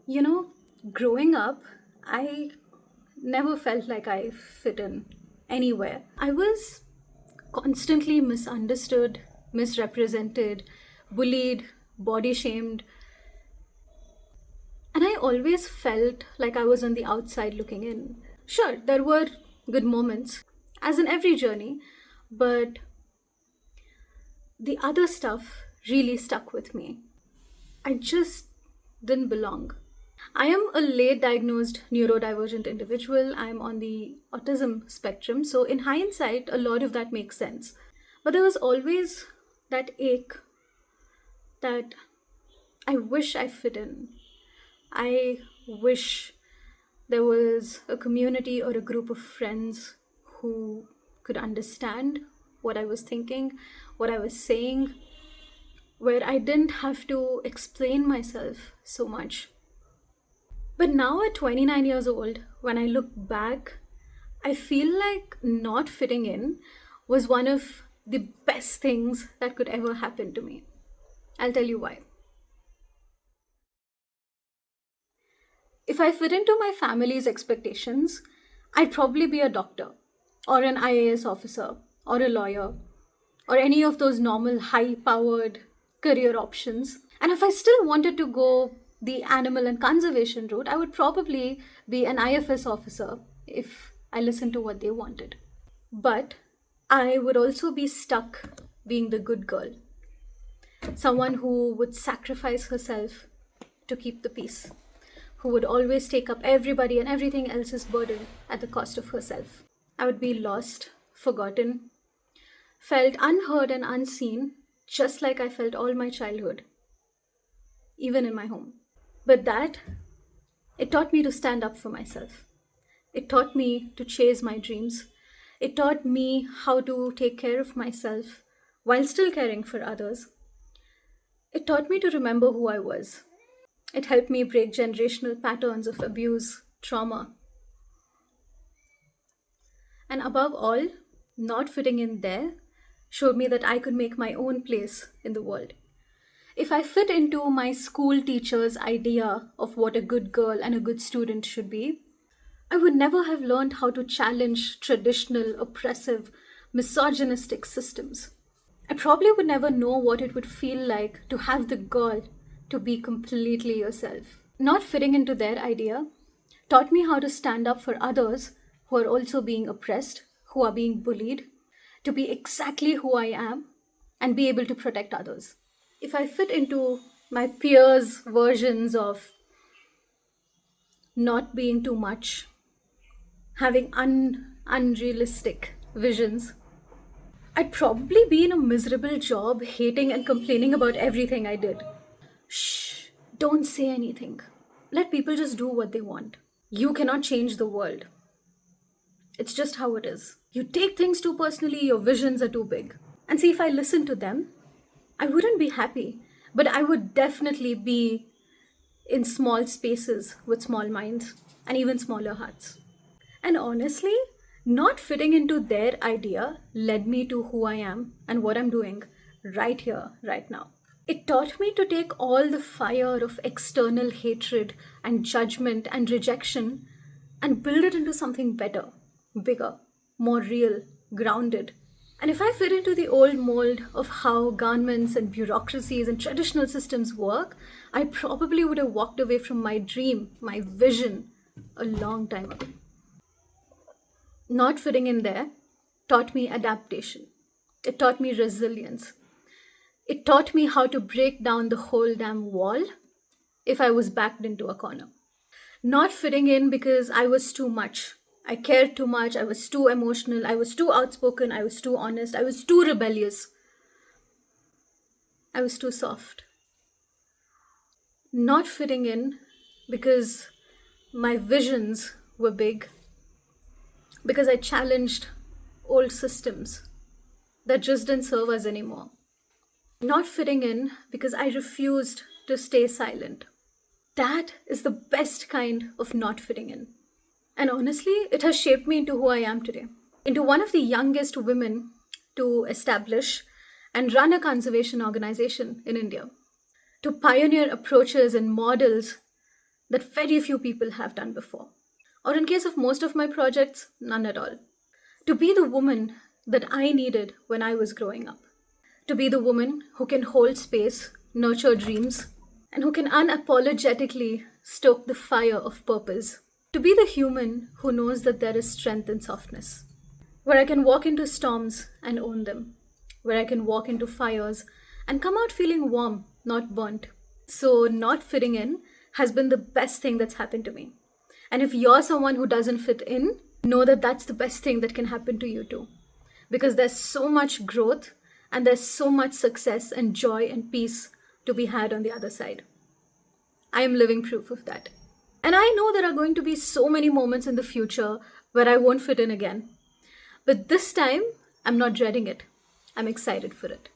You know, growing up, I never felt like I fit in anywhere. I was constantly misunderstood, misrepresented, bullied, body shamed, and I always felt like I was on the outside looking in. Sure, there were good moments, as in every journey, but the other stuff really stuck with me. I just didn't belong. I am a late diagnosed neurodivergent individual. I'm on the autism spectrum. So, in hindsight, a lot of that makes sense. But there was always that ache that I wish I fit in. I wish there was a community or a group of friends who could understand what I was thinking, what I was saying, where I didn't have to explain myself so much. But now at 29 years old, when I look back, I feel like not fitting in was one of the best things that could ever happen to me. I'll tell you why. If I fit into my family's expectations, I'd probably be a doctor or an IAS officer or a lawyer or any of those normal high powered career options. And if I still wanted to go the animal and conservation route, I would probably be an IFS officer if I listened to what they wanted. But I would also be stuck being the good girl, someone who would sacrifice herself to keep the peace, who would always take up everybody and everything else's burden at the cost of herself. I would be lost, forgotten, felt unheard and unseen, just like I felt all my childhood, even in my home. But it taught me to stand up for myself. It taught me to chase my dreams. It taught me how to take care of myself while still caring for others. It taught me to remember who I was. It helped me break generational patterns of abuse, trauma, and above all, not fitting in there showed me that I could make my own place in the world. If I fit into my school teacher's idea of what a good girl and a good student should be, I would never have learned how to challenge traditional, oppressive, misogynistic systems. I probably would never know what it would feel like to have the gall to be completely yourself. Not fitting into their idea taught me how to stand up for others who are also being oppressed, who are being bullied, to be exactly who I am and be able to protect others. If I fit into my peers' versions of not being too much, having unrealistic visions, I'd probably be in a miserable job, hating and complaining about everything I did. Shh, don't say anything. Let people just do what they want. You cannot change the world. It's just how it is. You take things too personally, your visions are too big. And see, if I listen to them, I wouldn't be happy, but I would definitely be in small spaces with small minds and even smaller hearts. And honestly, not fitting into their idea led me to who I am and what I'm doing right here, right now. It taught me to take all the fire of external hatred and judgment and rejection and build it into something better, bigger, more real, grounded. And if I fit into the old mold of how governments and bureaucracies and traditional systems work, I probably would have walked away from my dream, my vision, a long time ago. Not fitting in there taught me adaptation. It taught me resilience. It taught me how to break down the whole damn wall if I was backed into a corner. Not fitting in because I was too much. I cared too much. I was too emotional. I was too outspoken. I was too honest. I was too rebellious. I was too soft. Not fitting in because my visions were big, because I challenged old systems that just didn't serve us anymore. Not fitting in because I refused to stay silent. That is the best kind of not fitting in. And honestly, it has shaped me into who I am today, into one of the youngest women to establish and run a conservation organization in India, to pioneer approaches and models that very few people have done before. Or in case of most of my projects, none at all. To be the woman that I needed when I was growing up. To be the woman who can hold space, nurture dreams, and who can unapologetically stoke the fire of purpose. To be the human who knows that there is strength in softness, where I can walk into storms and own them, where I can walk into fires and come out feeling warm, not burnt. So, not fitting in has been the best thing that's happened to me. And if you're someone who doesn't fit in, know that that's the best thing that can happen to you too. Because there's so much growth and there's so much success and joy and peace to be had on the other side. I am living proof of that. And I know there are going to be so many moments in the future where I won't fit in again. But this time, I'm not dreading it. I'm excited for it.